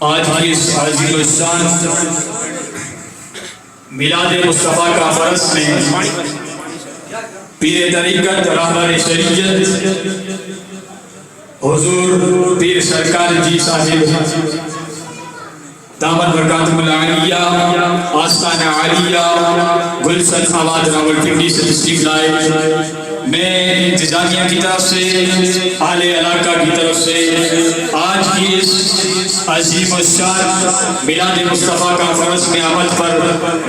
آج کی اس عظیم الشان میلاد مصطفیٰ کانفرنس میں پیر طریقت رہبر شریعت حضور پیر سرکار جی صاحب دامت برکاتہ العالیہ آستانہ عالیہ گلشن آباد راولپنڈی سے تشریف لائے. میں انتظامیہ کی طرف سے اہل علاقہ کی طرف سے آج کی اس عظیم الشان میلاد مصطفیٰ کانفرنس میں آمد پر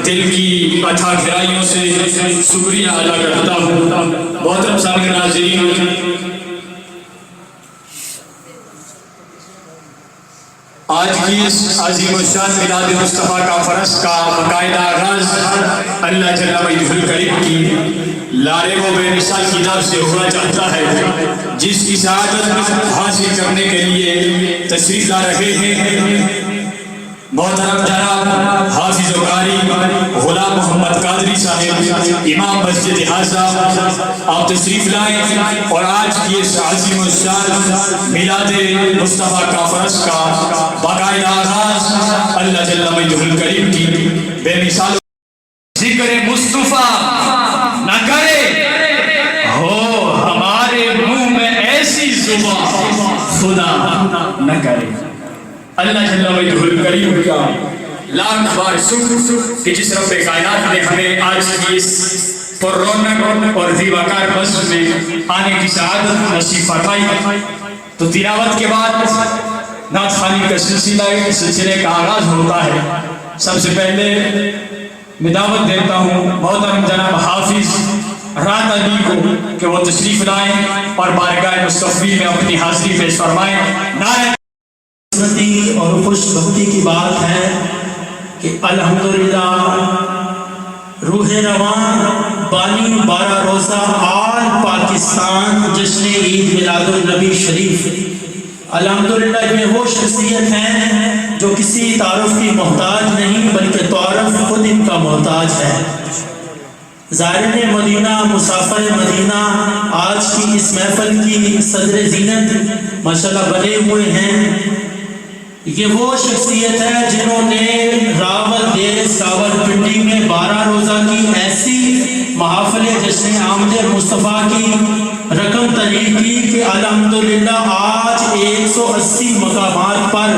دل کی اتھا گہرائیوں سے شکریہ ادا کرتا ہوں. محترم سامعین ناظرین، آج کی اس عظیم الشان میلاد مصطفیٰ کانفرنس کا باقاعدہ آغاز اللہ جل وجہ الکریم کی لارے و بے مثال کتاب سے ہونا چاہتا ہے، جس کی سعادت حاصل کرنے کے لیے تشریف لا رہے ہیں محترم جناب حافظ و قاری غلام محمد قادری صاحب امام مسجد حاضہ. آپ تشریف لائیں اور آج کی اس عظیم الشان میلاد مصطفیٰ کانفرنس کا باقاعدہ آغاز اللہ جل وجہ الکریم کی بے مثال ذکر مصطفیٰ نہ کرے ہو ہمارے منہ میں ایسی زبان خدا نہ کرے. اللہ جل وجہ الکریم کا لاکھ بار شکر کہ جس رب کائنات نے ہمیں آج کی اس پر رونق اور زیباکار مسجد میں آنے کی سعادت نصیب فرمائی. تو تلاوت کے بعد نعت خوانی کا سلسلے کا آغاز ہوتا ہے. سب سے پہلے میں دعوت دیتا ہوں محترم جناب حافظ رات علی کو کہ وہ تشریف لائیں اور بارگاہ مصطفی میں اپنی حاضری پیش فرمائیں. نعرہ اور خوش بختی کی بات ہے کہ الحمدللہ روح رواں بانی 12 روزہ آل پاکستان جشن عید میلاد النبی شریف الحمدللہ میں وہ شخصیت ہیں جو کسی تعارف کی محتاج نہیں بلکہ تعارف خود ان کا محتاج ہے. زائرین مدینہ مسافر مدینہ آج کی اس محفل کی صدر زینت ماشاءاللہ بنے ہوئے ہیں. یہ وہ شخصیت ہے جنہوں نے راولپنڈی میں 12 روزہ کی ایسی محافل جشن آمد مصطفیٰ کی رقم تحریر کی کہ الحمدللہ آج 180 مقامات پر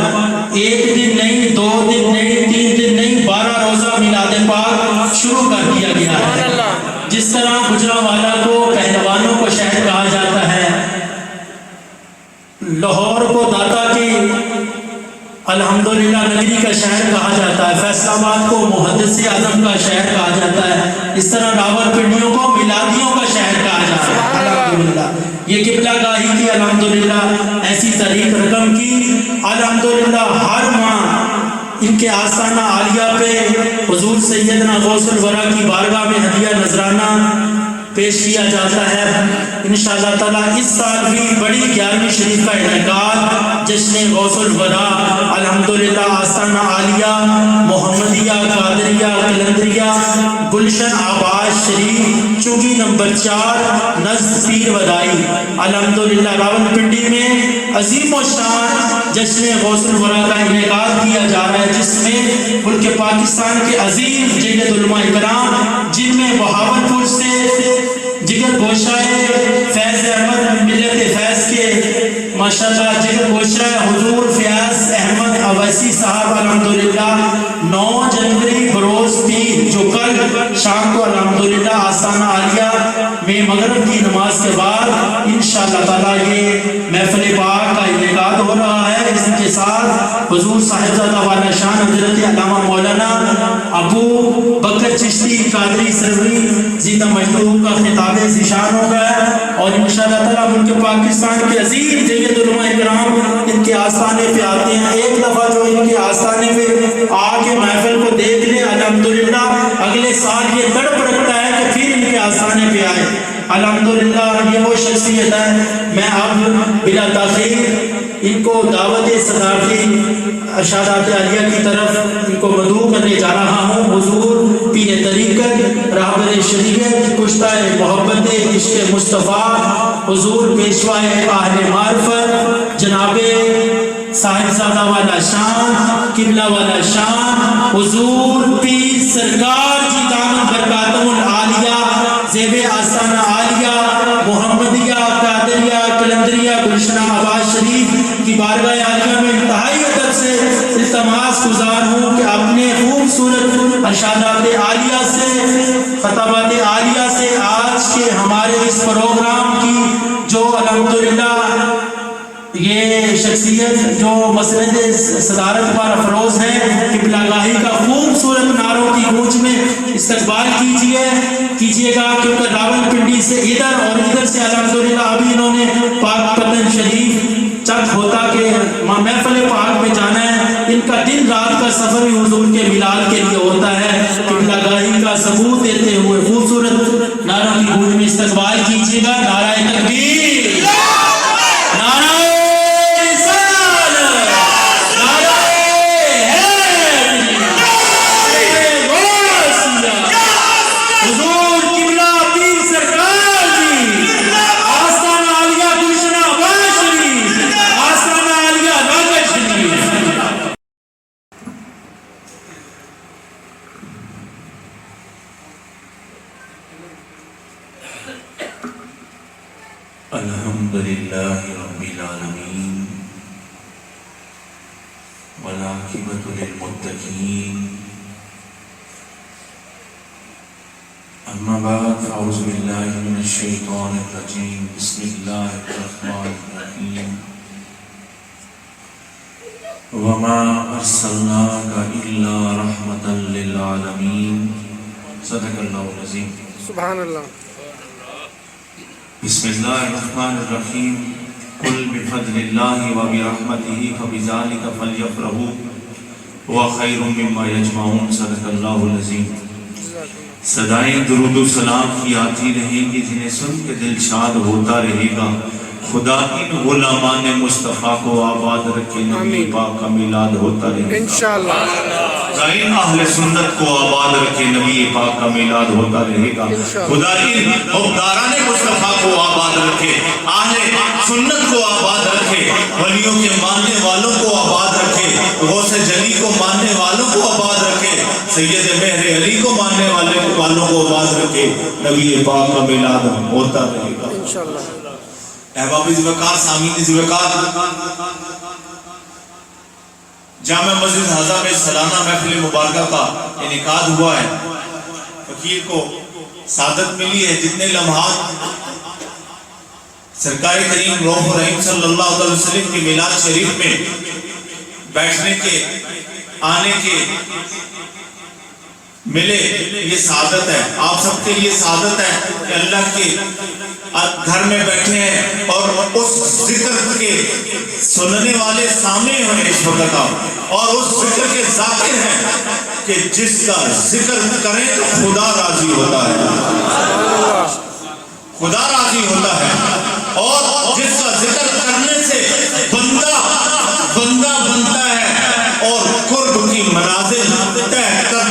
ایک دن نہیں 2 دن نہیں 3 دن نہیں 12 روزہ میلاد پاک شروع کر دیا گیا ہے. جس طرح گجرانوالہ کو پہلوانوں کو شہر کہا جاتا ہے، لاہور کو داتا کی الحمدللہ نگری کا شہر کہا جاتا ہے، فیصل آباد کو محدث اعظم کا شہر کہا جاتا ہے، اس طرح راولپنڈیوں کو میلادیوں کا شہر کہا جاتا ہے. الحمدللہ یہ قبلہ گاہی کی الحمدللہ ایسی تحریک رقم کی الحمدللہ ہر ماہ ان کے آستانہ عالیہ پہ حضور سیدنا غوث الورا کی بارگاہ میں ہدیہ نذرانہ پیش کیا جاتا ہے. انشاءاللہ تعالیٰ اس سال بھی بڑی 11ویں شریف کا انعقاد جشن غوث الورا الحمدللہ آستانہ عالیہ محمدیہ محمدیہ قادریہ قلندریہ گلشن آباد شریف چوگی نمبر 4 نزد پیر ودائی الحمدللہ راولپنڈی میں عظیم و شان جشن غوث الورا کا انعقاد کیا جا رہا ہے، جس میں ملک پاکستان کے عظیم جگت علماء کرام جن میں بہاولپور سے جگر گوشہ فیض احمد ملت فیض کے ماشاءاللہ جگر گوشہ حضور فیاض احمد اویسی صاحب الحمدللہ 9 جنوری بروز پیر جو کل شام کو الحمدللہ آستانہ عالیہ میں مغرب کی نماز کے بعد انشاءاللہ تعالی یہ محفل پاک کا انعقاد ہو رہا ہے۔ اس کے ساتھ حضور صاحبزادہ والا شان حضرت علامہ مولانا ابو بکر چشتی قادری سروری زیدہ مجدوب کا خطاب ذیشان ہوگا، اور انشاءاللہ تعالی ملک پاکستان کے عظیم جگت علماء کرام ان کے آستانے پہ آتے ہیں۔ ایک دفعہ جو ان کے آستانے پہ آ کے محفل کو دیکھ لیں الحمدللہ اگلے سال یہ تڑپ رکھتا ہے کہ پھر ان کے آستانے پہ آئے۔ الحمدللہ یہ وہ شخصیت ہے، میں اب بلا تاخیر ان کو دعوت صدارتی ارشادات عالیہ کی طرف ان کو مدعو کرنے جا رہا ہوں۔ حضور پیر طریقت رہبر شریعت کشتہ محبت عشق مصطفیٰ حضور پیشوائے اہل معرفت جناب صاحبزادہ والا شان قبلہ والا شان حضور پیر سرکار کی دامت برکاتم العالیہ زیب آستانہ عالیہ محمدیہ قادریہ قلندریہ گلشن آباد شریف کی بارگاہ عالیہ میں انتہائی ادب سے التماس گزار ہوں کہ اپنے خوبصورت ارشادات عالیہ سے خطابات عالیہ سے آج کے ہمارے اس پروگرام کی جو الحمدللہ یہ شخصیت جو مسند صدارت پر افروز ہے قبلہ گاہی کا خوبصورت نعروں کی گونج میں استقبال کیجئے گا، کیونکہ راولپنڈی سے ادھر اور ادھر سے الحمدللہ ابھی انہوں نے پاک پتن شریف چک ہوتا کہ محفل پاک میں جانا ہے۔ ان کا دن رات کا سفر بھی حضور کے میلاد کے لیے ہوتا ہے۔ قبلہ گاہی کا ثبوت دیتے ہوئے خوبصورت نعروں کی گونج میں استقبال کیجئے گا۔ نعرہ تکبیر، نعرہ الحمدللہ رب العالمین والعاقبۃ للمتقین، اما بعد فاعوذ باللہ من الشیطان الرجیم، بسم اللہ الرحمن الرحیم، وما ارسلناک الا رحمۃ للعالمین، صدق اللہ العظیم۔ سبحان اللہ۔ بسم اللہ الرحمن الرحیم، قل بفضل اللہ وبرحمتہ فبذلک فلیفرحوا هو خیر مما یجمعون، صدق اللہ العظیم۔ صدائیں درود و سلام کی آتی رہیں گی جنہیں سن کے دل شاد ہوتا رہے گا۔ خدا ان غلامان مصطفیٰ کو آباد رکھے، نبی پاک کا میلاد ہوتا رہے گا انشاءاللہ۔ ان اہل سنت کو آباد رکھے، نبی پاک کا میلاد ہوتا رہے گا۔ خدا ان حکمران مصطفیٰ کو آباد رکھے، اہل سنت کو آباد رکھے، ولیوں کے ماننے والوں کو آباد رکھے، غوث جلی کو ماننے والوں کو آباد رکھے، سید مہر علی کو ماننے والوں کو آباد رکھے، نبی پاک کا میلاد ہوتا رہے گا انشاءاللہ۔ احباب ذوالوقار، سامعین ذوالوقار، جامع مسجد حضا میں سالانہ محفل مبارکہ کا انعقاد ہوا ہے۔ فقیر کو سعادت ملی ہے جتنے لمحات سرکار کریم رؤوف رحیم صلی اللہ علیہ وسلم کے میلاد شریف میں بیٹھنے کے، آنے کے ملے، یہ سعادت ہے۔ آپ سب کے لیے سعادت ہے کہ اللہ کے گھر میں بیٹھے ہیں اور اس ذکر کے سننے والے سامنے ہوئے اس وقت آپ، اور اس ذکر کے ذاکر ہیں کہ جس کا ذکر کریں تو خدا راضی ہوتا ہے، خدا راضی ہوتا ہے، اور جس کا ذکر کرنے سے بندہ بنتا ہے اور قرب کی منازل طے کرتا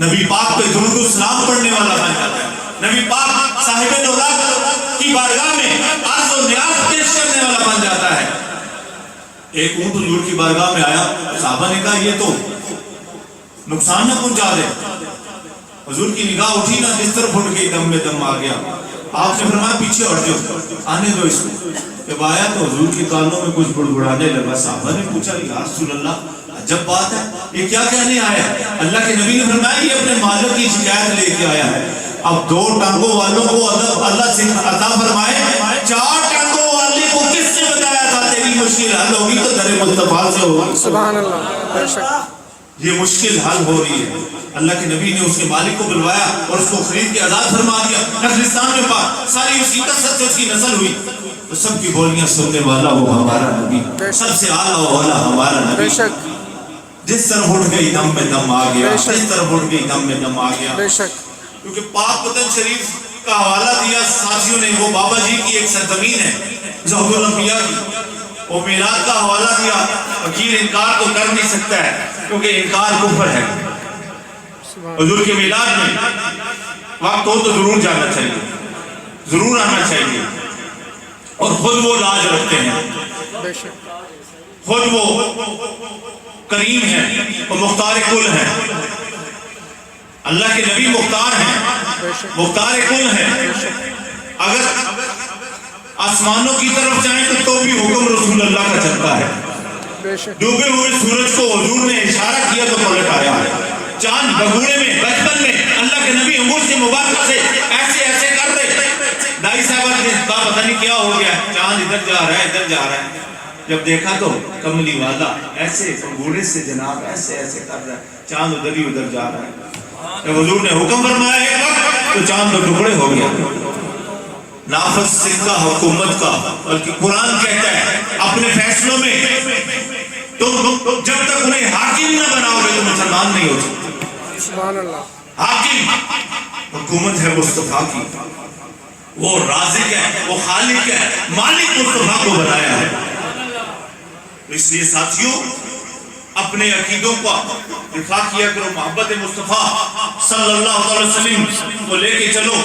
نبی پاک پہ درود و سلام پڑھنے والا بن جاتا ہے، نبی پاک صاحب نوزاد کی بارگاہ میں عرض و نیاز پیش کرنے والا بن جاتا ہے۔ ایک اونٹ حضور کی بارگاہ میں آیا، صحابہ نے کہا یہ تو نقصان نہ پہنچا دے۔ حضور کی نگاہ اٹھی نا، جس طرف اٹھ گئی دم میں دم آ گیا۔ آپ نے فرمایا پیچھے ہٹ جاؤ، آنے دو اس کو۔ جب آیا تو حضور کے کانوں میں کچھ بڑبڑانے لگا۔ صحابہ نے پوچھا یا رسول اللہ عجب بات ہے، یہ کیا کہنے آیا ہے؟ اللہ کے نبی نے فرمایا یہ اپنے مالک کی شکایت لے کے آیا ہے۔ اب دو ٹانگوں والوں کو اللہ سے عطا فرمائے، چار ٹانگوں والے کو کس نے بتایا تھا تیری مشکل حل ہوگی تو در مصطفیٰ سے ہوگی۔ سبحان اللہ، بے شک یہ مشکل حل ہو رہی ہے۔ اللہ کے نبی نے اس کے مالک کو بلوایا اور اس کو خرید کے آزاد فرما دیا۔ نخلستان میں پا ساری اس کی کثرت سے اس کی نسل ہوئی، تو سب کی بولیاں سننے والا وہ ہمارا نبی، سب سے اعلیٰ والا ہمارا بے نبی۔ شک جس طرف اٹھ گئی دم میں دم آ گیا، جس طرف اٹھ گئی دم میں دم آ گیا۔ بے شک کیونکہ پاک وطن شریف کا حوالہ دیا ساتھیوں نے، وہ بابا جی کی ایک سرزمین ہے زہد الانبیاء کی، وہ میلاد کا حوالہ دیا۔ فقیر انکار تو کر نہیں سکتا ہے کیونکہ انکار کفر ہے۔ حضور کے میلاد میں وقت ہو تو ضرور جانا چاہیے، ضرور آنا چاہیے، اور خود وہ لاج رکھتے ہیں، بے شک خود وہ کریم ہیں، وہ مختار کل ہیں۔ اللہ کے نبی مختار ہیں، مختار کل ہیں۔ اگر آسمانوں کی طرف جائیں تو بھی حکم رسول اللہ کا چلتا ہے۔ بے شک ڈوبے ہوئے سورج کو حضور نے اشارہ کیا تو پلٹ آیا۔ چاند بگوڑے میں بچپن میں اللہ کے نبی انگور سے مبارکہ سے ایسے ایسے کر رہے، دائی صاحبہ نے کہا پتہ نہیں کیا ہو گیا، چاند ادھر جا رہا ہے ادھر جا رہا ہے۔ جب دیکھا تو کملی والا ایسے انگورے سے جناب ایسے ایسے کر رہا ہے، چاند ادھر ہی ادھر جا رہا ہے۔ جب حضور نے حکم فرمایا ایک وقت تو چاند تو ٹکڑے ہو گیا۔ نافذ سکہ حکومت کا، بلکہ قرآن کہتا ہے اپنے فیصلوں میں تم جب تک انہیں حاکم نہ بناؤ گے تو مسلمان نہیں ہو سکتے۔ سبحان اللہ، حاکم حکومت ہے مصطفیٰ کی، وہ رازق ہے، وہ خالق ہے، مالک مصطفیٰ کو بنایا ہے۔ اس لیے ساتھیوں اپنے عقیدوں کا دفاع کیا کرو، محبت مصطفیٰ صلی اللہ علیہ وسلم کو لے کے چلو۔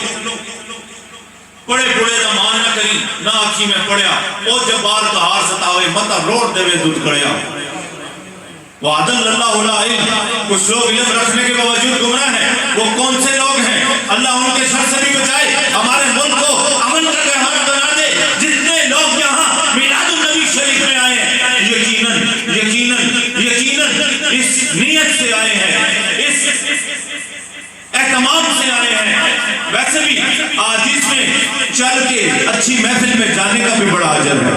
پڑے پڑے نہ مان نہ کری نہ آنکھی میں پڑیا، او جبار کہار ستاوے متا روڑ دے وے دودھ کڑیا۔ وعدن اللہ علم، کچھ لوگ علم رکھنے کے باوجود گمراہ ہیں۔ وہ کون سے لوگ ہیں؟ اللہ ان کے شر سے بھی بچائے، ہمارے ملک کو امن کا گہوارہ بنا دے۔ جتنے لوگ یہاں میلاد النبی شریف میں آئے ہیں یقیناً یقیناً یقیناً اس نیت سے آئے ہیں، اس اہتمام سے آئے ہیں۔ ویسے بھی آج اس میں چل کے اچھی محفل میں جانے کا بھی بڑا اجر ہے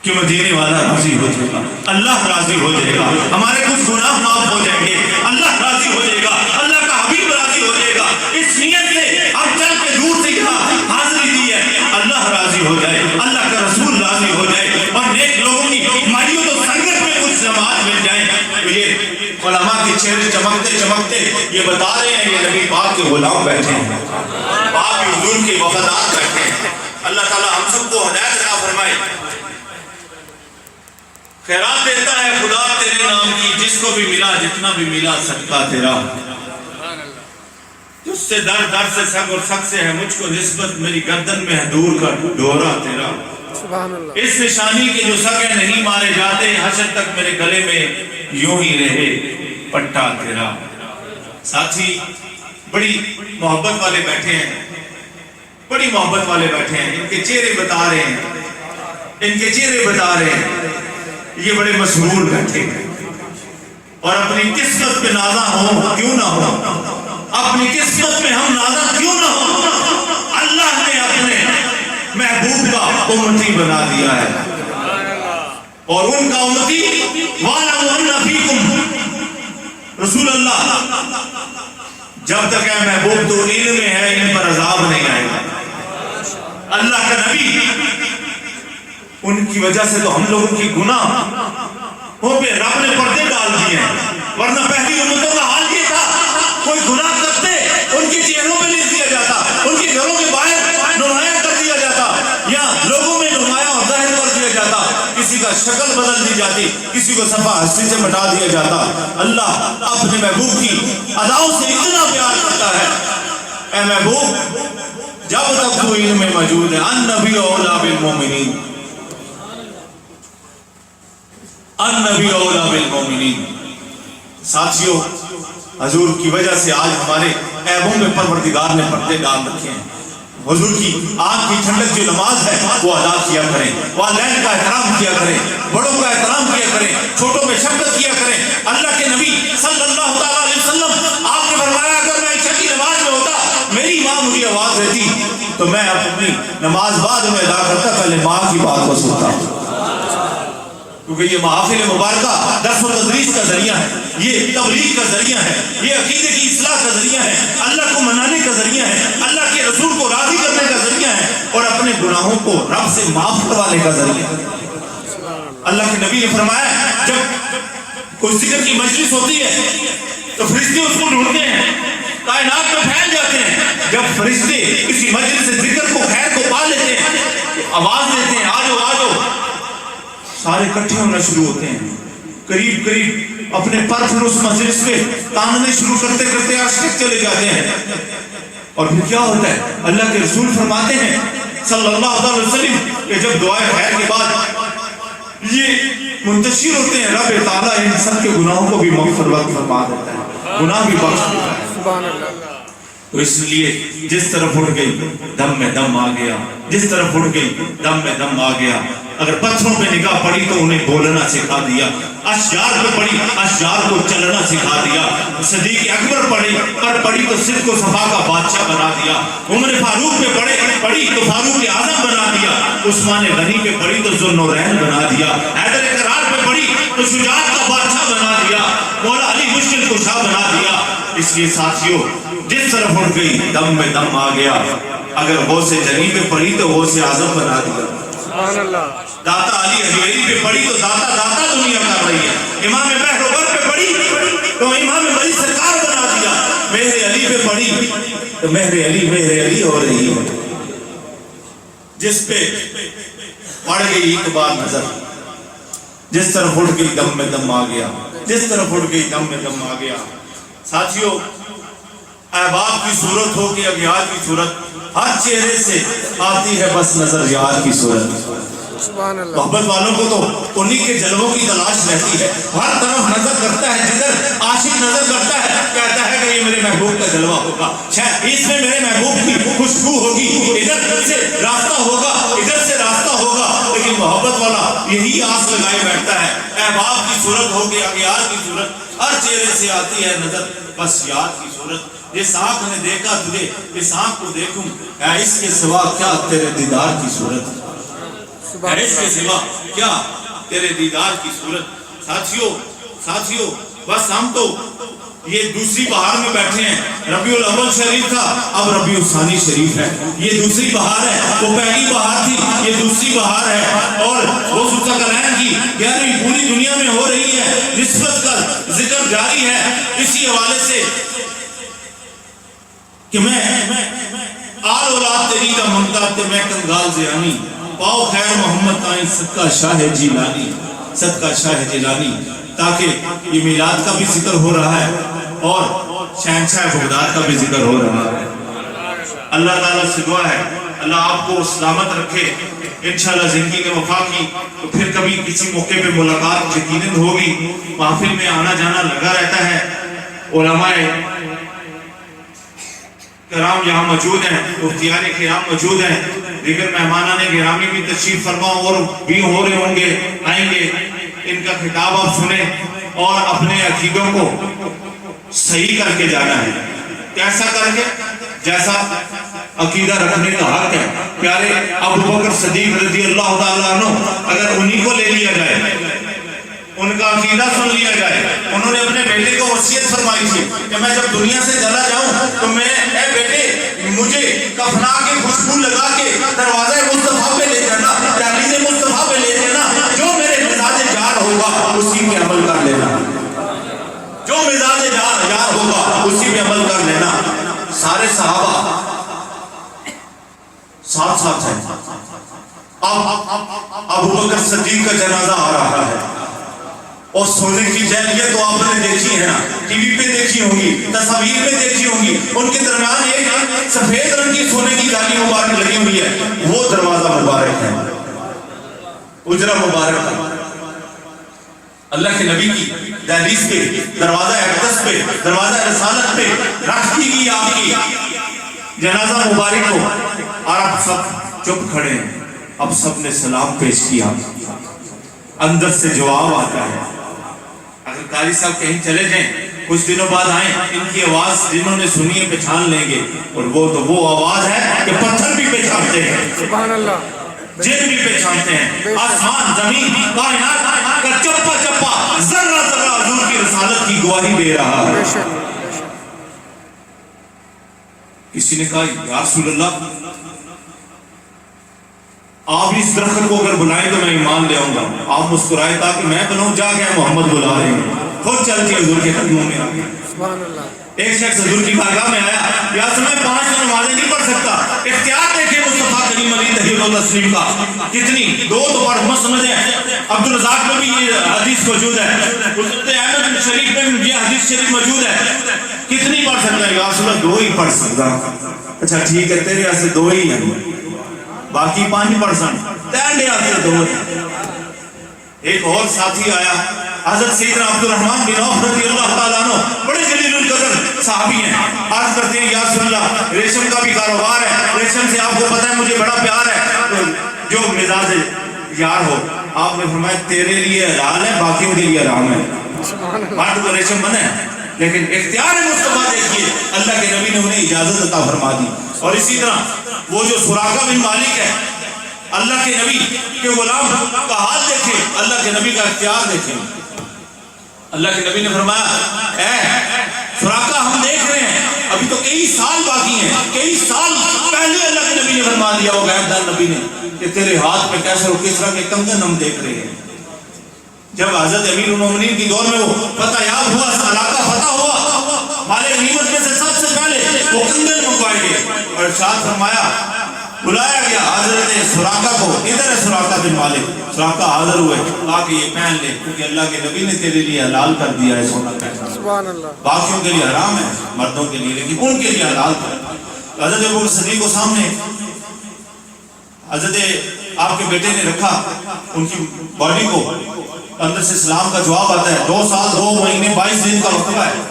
کہ مدینے والا راضی ہو جائے گا، اللہ راضی ہو جائے گا، ہمارے کچھ گناہ معاف ہو جائیں گے، اللہ راضی ہو جائے گا، اللہ کا حبیب راضی ہو جائے گا۔ اس نیت سے ہم چل کے دور سے یہاں حاضری دی ہے، اللہ راضی ہو جائے، اللہ کا رسول راضی ہو جائے، اور نیک لوگوں کی مائیوں تو سنگت میں کچھ جماعت مل جائیں۔ تو یہ علماء کے چہرے چمکتے چمکتے یہ بتا رہے ہیں یہ نبی پاک کے غلام بیٹھے ہیں، پاک حضور کے وفادار بیٹھے ہیں۔ اللہ تعالی ہم سب کو ہدایت عطا فرمائے۔ خیرات دیتا ہے خدا تیرے نام کی، جس کو بھی ملا جتنا بھی ملا صدقہ تیرا۔ جس سے در در سے سگ اور سگ سے ہے مجھ کو نسبت، میری گردن میں ہے دور کا ڈورا تیرا۔ سبحان اللہ، اس نشانی کے جو سگے نہیں مارے جاتے، حشر تک میرے گلے میں یوں ہی رہے پٹا تیرا۔ ساتھی بڑی محبت والے بیٹھے ہیں، بڑی محبت والے بیٹھے ہیں، ان کے چہرے بتا رہے ہیں، ان کے چہرے بتا رہے ہیں، یہ بڑے مسرور بیٹھے ہیں، اور اپنی قسمت پہ نازا ہوں کیوں نہ ہوں، اپنی قسمت میں ہم نازا کیوں نہ ہوں، اللہ نے اپنے محبوب کا امتی بنا دیا ہے، اور ان کا امتی وَعَلَمُوا أَنَّ فِيكُمْ رسول اللہ، جب تک اے محبوب تو علم میں ہے ان پر عذاب نہیں آئے گا۔ اللہ کا نبی، ان کی وجہ سے تو ہم لوگوں کی گناہ ہوں پہ رب نے پردے ڈال دیے ہیں، ورنہ پہلی امتوں کا حال یہ تھا، کوئی گناہ کرتے ان کی چہروں پہ لکھ دیا جاتا، ان کے گھروں کے باہر نمایاں کر دیا جاتا، یا لوگوں میں نمایاں اور ظاہر کر دیا جاتا، کسی کا شکل بدل دی جاتی, کسی کو صفحہ ہستی سے مٹا دیا جاتا. اللہ اپنے محبوب کی اداؤں سے اتنا پیار کرتا ہے. اے محبوب, جب تک تو علم میں موجود ہے, النبی اولا بالمومنین, النبی اولا بالمومنین. ساتھیوں, حضور کی وجہ سے آج ہمارے عیبوں میں پروردگار نے پردے ڈال رکھے ہیں. حضور کی آنکھ کی ٹھنڈک جو نماز ہے وہ ادا کیا کریں, والدین کا احترام کیا کریں, بڑوں کا احترام کیا کریں, چھوٹوں میں شفقت کیا کریں. اللہ کے نبی صلی اللہ علیہ وسلم آپ نے فرمایا, اگر میں عشاء کی نماز میں ہوتا, میری ماں مجھے آواز دیتی تو میں اپنی نماز بعد میں ادا کرتا, پہلے ماں کی بات کو سنتا, کیونکہ یہ محافل مبارکہ درس و تدریس کا ذریعہ ہے, یہ تبلیغ کا ذریعہ ہے, یہ عقیدے کی اصلاح کا ذریعہ ہے, اللہ کو منانے کا ذریعہ ہے, اللہ کے رسول کو راضی کرنے کا ذریعہ ہے, اور اپنے گناہوں کو رب سے معاف کروانے کا ذریعہ ہے. اللہ کے نبی نے فرمایا, جب کوئی ذکر کی مجلس ہوتی ہے تو فرشتے اس کو ڈھونڈتے ہیں, کائنات میں پھیل جاتے ہیں. جب فرشتے کسی مجلس سے ذکر کو, خیر کو پا لیتے ہیں, آواز دیتے ہیں, آجو آجو, سارے اکٹھے ہونا شروع ہوتے ہیں. قریب قریب اپنے پر پھر اس مجلس پہ تاننے شروع کرتے کرتے عرش تک چلے جاتے ہیں. اور پھر کیا ہوتا ہے, اللہ کے رسول فرماتے ہیں صلی اللہ علیہ وسلم کہ جب دعائے خیر کے بعد یہ منتشر ہوتے ہیں, رب تعالیٰ ان سب کے گناہوں کو بھی مغفرت فرما دیتا ہے, گناہ بھی بخش دیتا ہے. سبحان اللہ. تو اس لیے جس طرف اٹھ گئی دم میں دم آ گیا, جس طرف اٹھ گئی دم میں دم آ گیا. اگر پتھروں پہ نگاہ پڑی تو انہیں بولنا سکھا دیا, اشجار پہ پڑی اشجار کو چلنا سکھا دیا, صدیق اکبر پڑی تو صدق و صفا کا بادشاہ بنا دیا, عمر فاروق پہ پڑی تو فاروق اعظم بنا دیا, عثمان غنی پہ پڑی تو ذوالنورین بنا دیا, حیدر کرار پہ پڑی تو شجاعت کا بادشاہ بنا دیا, مولا علی مشکل کشا بنا دیا. اس لیے ساتھیوں, جس طرف اٹھ گئی دم میں دم آ گیا. اگر غوث جنی پہ پڑی تو غوث اعظم بنا دیا, سبحان اللہ. داتا علی حجویری پہ پڑی تو داتا دنیا کر رہی ہے, امام بہروبر پہ پڑی تو امام بڑی سرکار بنا دیا, مہر علی پہ پڑی تو مہر علی ہو رہی ہے. جس پہ پڑ گئی ایک بار نظر, جس طرف اٹھ گئی دم میں دم آ گیا, جس طرف اٹھ گئی دم میں دم آ گیا. ساتھیوں, احباب کی صورت ہو کہ اغیار کی صورت, ہر چہرے سے آتی ہے بس نظر یار کی صورت. سبحان اللہ. محبت والوں کو تو انہی کے جلووں کی تلاش رہتی ہے, ہر طرف نظر کرتا ہے, جدھر عاشق نظر کرتا ہے کہتا ہے کہ یہ میرے محبوب کا جلوہ ہوگا, اس میں میرے محبوب کی خوشبو ہوگی, ادھر سے راستہ ہوگا, ادھر سے راستہ ہوگا. لیکن محبت والا یہی آس لگائے بیٹھتا ہے, احباب کی صورت ہو کہ اغیار کی صورت, ہر چہرے سے آتی ہے نظر بس یار کی صورت. جس آنکھ نے دیکھا تجھے اس آنکھ کو دیکھوں, اے اس کے سوا کیا تیرے دیدار کی صورت, اے اس کے سوا کیا تیرے دیدار کی صورت. ساتھیوں بس ہم تو یہ دوسری بہار میں بیٹھے ہیں. ربیع الاول شریف تھا, اب ربیع الثانی شریف ہے. یہ دوسری بہار ہے, وہ پہلی بہار تھی, یہ دوسری بہار ہے. اور وہ ثقلین کی 11ویں پوری دنیا میں ہو رہی ہے, نسبت کا ذکر جاری ہے. اسی حوالے سے کہ میں آل اولاد تیری کا منگتا تے میں کنگال زیانی, پاؤ خیر محمد تائیں صدقہ شاہ جیلانی, صدقہ شاہ جیلانی. تاکہ یہ میلاد کا بھی ذکر ہو رہا ہے اور شہنشاہ بغداد کا بھی ذکر ہو رہا ہے. اللہ تعالیٰ سے دعا ہے اللہ آپ کو سلامت رکھے. انشاءاللہ زندگی میں وفا کی تو پھر کبھی کسی موقع پہ ملاقات یقیناً ہوگی. محفل میں آنا جانا لگا رہتا ہے. علماء کرام یہاں موجود ہیں, مفتیان کرام موجود ہیں, دیگر مہمانان گرامی بھی تشریف فرما اور بھی ہو رہے ہوں گے, آئیں گے. ان کا خطاب آپ سنیں اور اپنے عقیدوں کو صحیح کر کے جانا ہے. کیسا کر کے, جیسا عقیدہ رکھنے کا حق ہے. پیارے ابو بکر صدیق رضی اللہ تعالیٰ عنہ, اگر انہی کو لے لیا جائے, ان کا عقیدہ سن لیا جائے, انہوں نے اپنے بیٹے کو وصیت فرمائی تھی کہ میں جب دنیا سے چلا جاؤں تو میں, اے بیٹے مجھے کفنا کے خوشبو لگا کے دروازے مصطفیٰ پہ لے جانا, دہلیز مصطفیٰ پہ لے جانا, جو میرے مزاج جار ہوگا اسی پہ عمل کر لینا, جو مزاج جار ہوگا اسی پہ عمل کر لینا. سارے صحابہ ساتھ ساتھ ہیں. اب ابو بکر صدیق کا جنازہ آ رہا ہے اور سونے کی جیلیت تو آپ نے دیکھی ہے نا، ٹی وی پہ دیکھی ہوں گی، تصاویر میں دیکھی ہوں گی، ان کے درمیان ایک سفید رنگ کی سونے کی جالی مبارک لگی ہوئی ہے، وہ دروازہ مبارک ہے، اجرا مبارک ہے۔ اللہ کے نبی کی دہلیز پہ، دروازہ اقدس پہ، دروازہ رسالت پہ رکھ دی گئی آپ کی جنازہ مبارک کو، اور آپ سب چپ کھڑے ہیں، اب سب نے سلام پیش کیا، اندر سے جواب آتا ہے۔ اگر قاری صاحب کہیں چلے جائیں، کچھ دنوں بعد آئیں، ان کی آواز جنہوں نے سنی ہے پہچان لیں گے، اور وہ آواز ہے کہ پتھر بھی پہچانتے ہیں، سبحان اللہ، جن بھی پہچانتے ہیں، آسمان زمین کائنات کا چپا چپا ذرہ ذرہ حضور کی رسالت کی گواہی دے رہا ہے۔ کسی نے کہا یا رسول اللہ آپ اس درخت کو اگر بلائیں تو میں ایمان لے آؤں گا۔ آپ مسکرائے تاکہ میں بناؤں، جا کے محمد بلا رہے ہیں، خود چل کے حضور کے قدموں میں آگے۔ ایک شخص حضور کی بارگاہ میں آیا، یا میں 5 نمازیں نہیں پڑھ سکتا، اختیار دیکھیں مصطفیٰ کریم علی تحریر و تسلیم کا، کتنی 2 تو پڑھ مت سمجھیں۔ عبدالرزاق میں بھی یہ حدیث موجود ہے، حضرت احمد شریف میں بھی یہ حدیث شریف موجود ہے، کتنی پڑھ سکتا ہے؟ یا رسول اللہ 2 ہی پڑھ سکتا۔ اچھا ٹھیک ہے، تیرے ایسے 2 ہی ہیں، باقی 5% تینڈے آتے 2 ہیں۔ ایک اور ساتھی آیا، حضرت سیدنا عبدالرحمن بن عوف رضی اللہ تعالیٰ عنہ، بڑے جلیل القدر صحابی ہیں، عرض کرتے ہیں یا رسول اللہ ریشم کا بھی کاروبار ہے، ریشم سے آپ کو پتہ ہے مجھے بڑا پیار ہے، جو مزاج یار ہو۔ آپ نے فرمایا تیرے لیے حلال ہے، باقیوں کے لیے حرام ہے۔ بات تو ریشم منع ہے، لیکن اختیار مصطفیٰ دیکھیے، اللہ کے نبی نے انہیں اجازت عطا فرما دی۔ اور اسی طرح وہ جو سراقہ بن مالک ہے، اللہ کے نبی کے غلام کا حال دیکھیں، اللہ کے نبی کا اختیار دیکھیں۔ اللہ کے نبی نے فرمایا اے سراقہ ہم دیکھ رہے ہیں، ابھی تو کئی سال باقی ہیں، کئی سال پہلے اللہ کے نبی نے فرما دیا وہ غیب دان نبی نے کہ تیرے ہاتھ میں کیسر و کسرا کے کنگن ہم دیکھ رہے ہیں۔ جب حضرت امیر المومنین کی دور میں وہ فتح یاب ہوا، علاقہ فتح ہوا، مال غنیمت میں سے سب سے پہلے وہ کنگن منگوائے گئے، اور ارشاد فرمایا بلایا گیا حضرت سراقہ کو، ادھر ہے سراقہ بن مالک۔ سراقہ حاضر ہوئے، کہا کہ یہ پہن لے، کیونکہ اللہ کے نبی نے تیرے لیے حلال کر دیا ہے سونا پہننا، سبحان اللہ، باقیوں کے لیے حرام ہے مردوں کے لیے، لیکن ان کے لیے حلال ہے۔ حضرت ابو بکر صدیق کو سامنے حضرت آپ کے بیٹے نے رکھا، ان کی باڈی کو، اندر سے سلام کا جواب آتا ہے۔ 2 سال 2 مہینے 22 دن کا وقفہ ہے،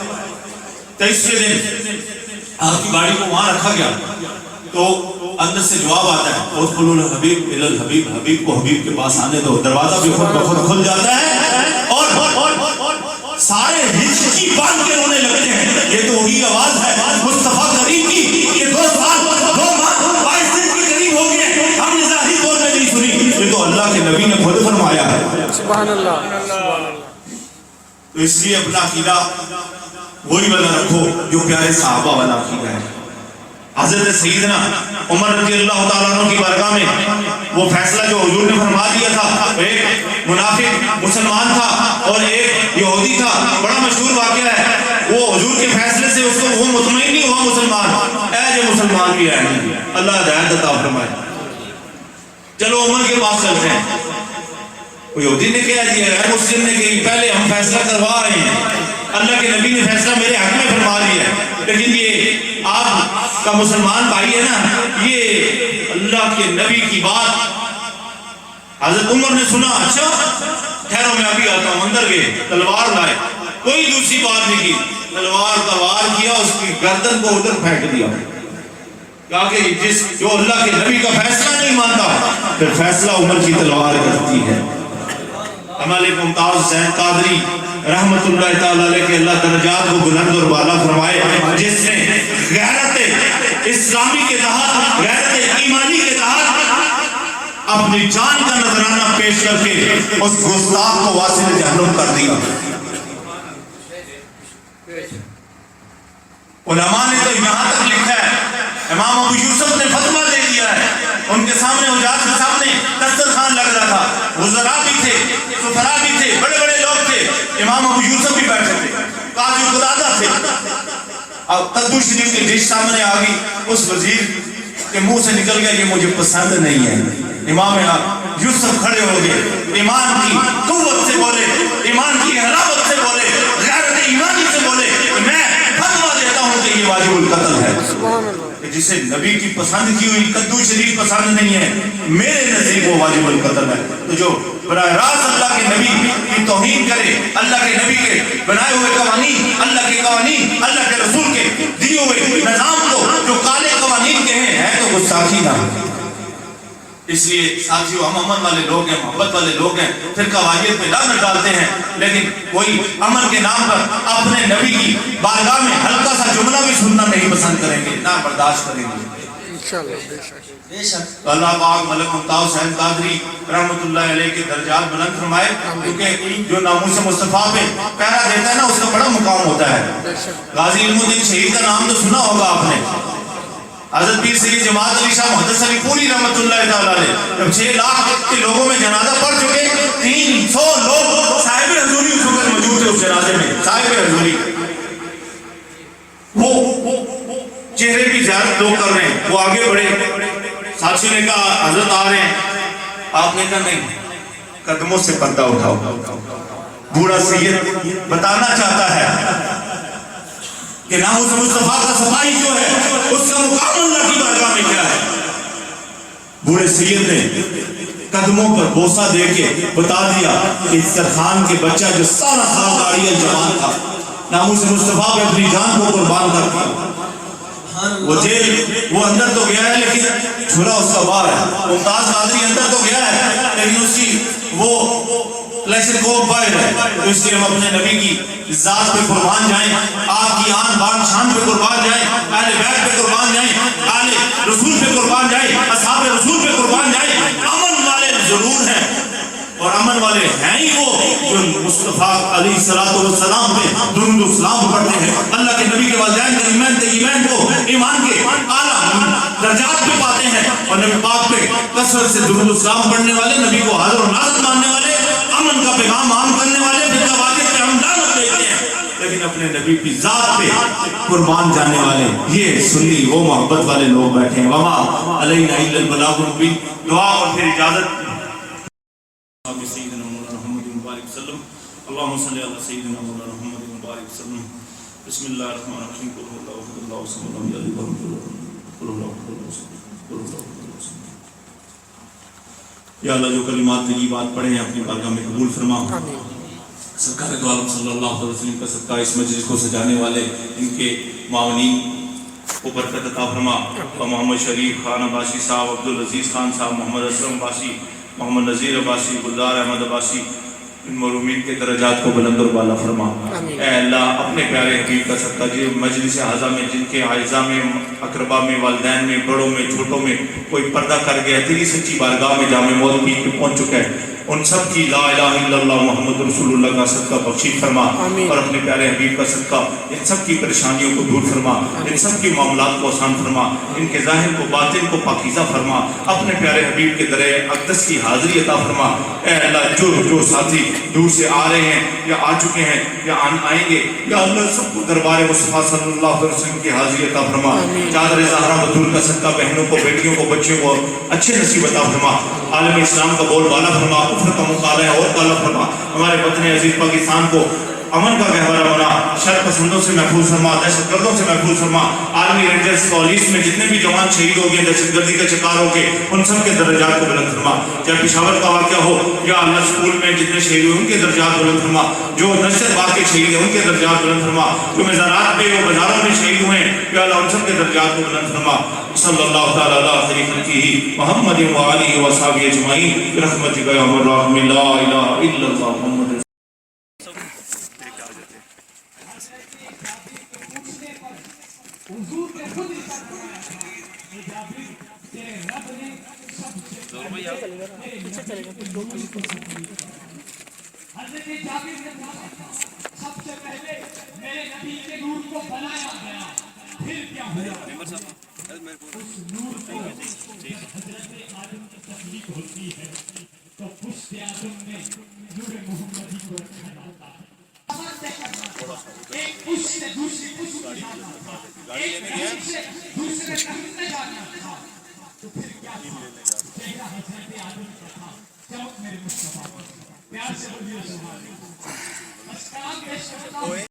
23ویں دن آپ کی باڈی کو وہاں رکھا گیا، تو اندر سے جواب آتا ہے ادخلوا الحبیب الی الحبیب، حبیب کو حبیب کے پاس آنے دو۔ دروازہ بھی خود بخود کھل جاتا ہے اور سارے ہچکی باندھ کے رونے لگتے ہیں۔ یہ تو وہی آواز ہے مصطفیٰ کریم کی کہ 2 سال 2 ماہ 22 دن کے قریب ہو گئے، ہم نے ظاہری طور میں نہیں سنی، یہ تو اللہ کے نبی نے خود فرمایا ہے۔ سبحان اللہ، تو اس لیے اپنا عقیدہ وہی والا رکھو جو پیارے صحابہ والا عقیدہ ہے۔ حضرت سیدنا عمر رضی اللہ تعالیٰ عنہ کی بارگاہ میں وہ فیصلہ جو حضور نے فرما دیا تھا، ایک منافق مسلمان تھا اور ایک یہودی تھا، بڑا مشہور واقعہ ہے، وہ حضور کے فیصلے سے اس کو وہ مطمئن نہیں ہوا مسلمان، اے جو مسلمان بھی ہے اللہ ہدایت عطا فرمائے، چلو عمر کے پاس چلتے ہیں۔ وہ یہودی نے کہا دیا ہے، مسلم نے کہی پہلے ہم فیصلہ کروا رہے ہیں، اللہ کے نبی نے فیصلہ میرے حق میں فرما دیا ہے، لیکن یہ آپ کا مسلمان بھائی ہے نا، یہ اللہ کے نبی کی بات حضرت عمر نے سنا، اچھا ٹھہرو میں ابھی آتا ہوں، اندر گئے، تلوار لائے، کوئی دوسری بات نہیں کی، تلوار کا وار کیا، اس کی گردن کو ادھر پھینک دیا، کہا کہ جو اللہ کے نبی کا فیصلہ نہیں مانتا پھر فیصلہ عمر کی تلوار کرتی ہے۔ ہمارے ممتاز حسین قادری رحمت اللہ تعالیٰ علیہ کے اللہ درجات کو بلند اور بالا فرمائے، جس نے غیرت اسلامی کے تحت، غیرت ایمانی کے تحت اپنی جان کا نذرانہ پیش کر کے اس گستاخ کو واصل جہنم کر دیا۔ علماء نے تو یہاں تک لکھا ہے، امام ابو یوسف نے فتویٰ دے دیا ہے، ان کے سامنے حجاج کے سامنے دسترخوان لگ رہا تھا، وزراء بھی تھے، سفراء بھی تھے، بڑے بڑے لوگ تھے، امام ابو یوسف بھی بیٹھے تھے، قاضی قدادہ تھے، اب قدو شریف کی ڈش سامنے آ گئی، اس وزیر کہ منہ سے نکل گیا یہ مجھے پسند نہیں ہے. امام یوسف کھڑے ہو گئے, ایمان کی قوت سے بولے, ایمان کی حلاوت سے بولے, غیرت ایمانی سے بولے, میں فتویٰ دیتا ہوں کہ یہ واجب القتل ہے. جسے نبی کی پسند کی ہوئی کدو شریف پسند نہیں ہے, میرے نزدیک وہ واجب القتل ہے. تو جو براہ راست اللہ کے نبی کی توہین کرے, اللہ کے نبی کے بنائے ہوئے قوانین, اللہ کے قوانین, اللہ کے رسول کے دیے ہوئے نظام کو جو کالے قوانین کے ہیں تو گستاخی نہ. اس لیے ساتھیو ہم امن والے لوگ ہیں, محبت والے لوگ ہیں, فرقہ واحدیت پہ لعنت ڈالتے ہیں, لیکن کوئی امن کے نام پر اپنے نبی کی بارگاہ میں ہلکا سا جملہ بھی سننا نہیں پسند کریں گے, نہ برداشت کریں گے انشاءاللہ. بے شک اللہ پاک ملک ممتاز حسین قادری رحمۃ اللہ علیہ کے درجات بلند فرمائے, کیونکہ جو ناموس مصطفیٰ پہ پہرا دیتا ہے نا اس کا بڑا مقام ہوتا ہے. غازی علم الدین شہید کا نام تو سنا ہوگا آپ نے. حضرت پیر سید جماعت علی شاہ محدث علی پوری رحمۃ اللہ تعالیٰ علیہ جب 6 لاکھ کے لوگوں میں جنازہ پڑھ چکے, 300 لوگ صاحب حضوری اس وقت موجود تھے اس جنازے میں. صاحب حضوری وہ چہرے کی زیارت لوگ کر رہے ہیں, وہ آگے بڑھے, ساتھی نے کہا حضرت آ رہے ہیں. آپ نے کہا نہیں, قدموں سے پردہ اٹھاؤ. بوڑھا سید بتانا چاہتا ہے کہ ناموس مصطفیٰ کا سپاہی جو ہے اس کا مقام اللہ کی بارگاہ میں کیا ہے. بوڑھے سید نے قدموں پر بوسہ دے کے بتا دیا کہ عزت خان کے بچہ جو سارا سال داڑھی الجوان تھا, ناموس مصطفیٰ پہ اپنی جان کو قربان کر دیا. وہ جیل وہ اندر تو گیا ہے لیکن جھولا اس کا باہر ہے. ممتاز قادری اندر تو گیا ہے لیکن اس کی وہ لیسن کو باہر ہے. تو اس لیے ہم اپنے نبی کی ذات پہ قربان جائیں, آپ کی آن بان شان پہ قربان جائیں, اہل بیت پہ قربان جائیں, اہل رسول پہ قربان جائیں, اصحاب رسول پہ قربان جائیں. امن والے ضرور ہیں اور امن والے ہیں ہی وہ جو مصطفیٰ علیہ السلام پہ درود و سلام پڑھتے ہیں, اللہ کے نبی کے والدین کے ایمان کو ایمان کے اعلیٰ درجات پہ پاتے ہیں, اور نبی پاک پہ کثرت سے درود و سلام پڑھنے والے, نبی کو حاضر و نازل ماننے والے, امن کا پیغام عام کرنے والے, فرقہ واحدیت پہ ہم لعنت دیتے ہیں, لیکن اپنے نبی کی ذات پہ قربان جانے والے یہ سنی وہ محبت والے لوگ بیٹھے ہیں. وما علینا الا البلاغ المبین. دعا اور پھر اجازت. سیدنا مولانا محمد مبارک وسلم. اللهم صل علی سیدنا مولانا محمد مبارک وسلم. بسم اللہ الرحمن الرحیم. قل هو اللہ احد اللہ الصمد لم یلد ولم یولد ولم یکن له کفوا احد. یا اللہ جو کلمات طیبات پڑھے ہیں اپنی بارگاہ میں قبول فرما. سرکار دو عالم صلی اللہ علیہ وسلم کا صدقہ اس مجلس کو سجانے والے ان کے معاونین کو برکت عطا فرما. محمد شریف خان عباسی صاحب, عبدالعزیز خان صاحب, محمد اسلم عباسی, محمد نذیر عباسی, گلزار احمد عباسی, ان مرحومین کے درجات کو بلند اور بالا فرما. اے اللہ اپنے پیارے حبیب کا صدقہ جو مجلس اعزا میں جن کے اعزا میں, اقربا میں, والدین میں, بڑوں میں, چھوٹوں میں کوئی پردہ کر گیا, تیری سچی بارگاہ میں جامع موت پی کے پہنچ چکا ہے, ان سب کی لا الہ الا اللہ محمد رسول اللہ کا صدقہ بخشش فرما, اور اپنے پیارے حبیب کا صدقہ ان سب کی پریشانیوں کو دور فرما, ان سب کی معاملات کو آسان فرما, ان کے ظاہر کو باطن کو پاکیزہ فرما. اپنے پیارے حبیب کے در اقدس کی حاضری عطا فرما. اے اللہ جو ساتھی دور سے آ رہے ہیں یا آ چکے ہیں یا آئیں گے, یا اللہ سب کو دربار مصطفیٰ صلی اللہ علیہ وسلم کی حاضری عطا فرما. چادر زہرا بطول کا صدقہ بہنوں کو, بیٹیوں کو, بچوں کو اچھے نصیب عطا فرما. عالم اسلام کا بول بالا فرما, کفر کا مقابلہ اور بالا فرما. ہمارے وطن عزیز پاکستان کو امن کا گہوارہ بنا, شر پسندوں سے محفوظ فرما, دہشت گردوں سے محفوظ فرما. عالمی رینجرز پولیس میں جتنے بھی جوان شہید ہو گئے دہشت گردی کا شکار ہو کے, ان سب کے درجات کو بلند فرما. چاہے پشاور کا واقعہ ہو یا اللہ اسکول میں جتنے شہید ہوئے ان کے درجات بلند فرما. جو نشر باغ کے شہید ہیں ان کے درجات بلند فرما. جو مزارات پہ اور بازاروں میں شہید ہوئے ہیں یا اللہ ان سب کے درجات کو بلند فرما. صلی اللہ تعالی علی خیر خلقہ محمد و آلہ و صحبہ اجمعین برحمتک یا ارحم الراحمین. لا الہ الا اللہ محمد. حضرت جابر نے پوچھا سب سے پہلے میرے نبی کے نور کو بنایا گیا, پھر کیا ہوا؟ اس نور کو حضرت آدم کی تخلیق ہوتی ہے تو پشت آدم میں نور محمدی کو رکھا جاتا ہے. ایک پشت سے دوسری پشت جانا تھا, ایک سے دوسرے تک نہ جانا تھا. چہرہ حضرت آدم کا تھا چمک میرے مصطفیٰ پر پیار سے بولیے سبحان اللہ بس کلام پیش کرتا ہوں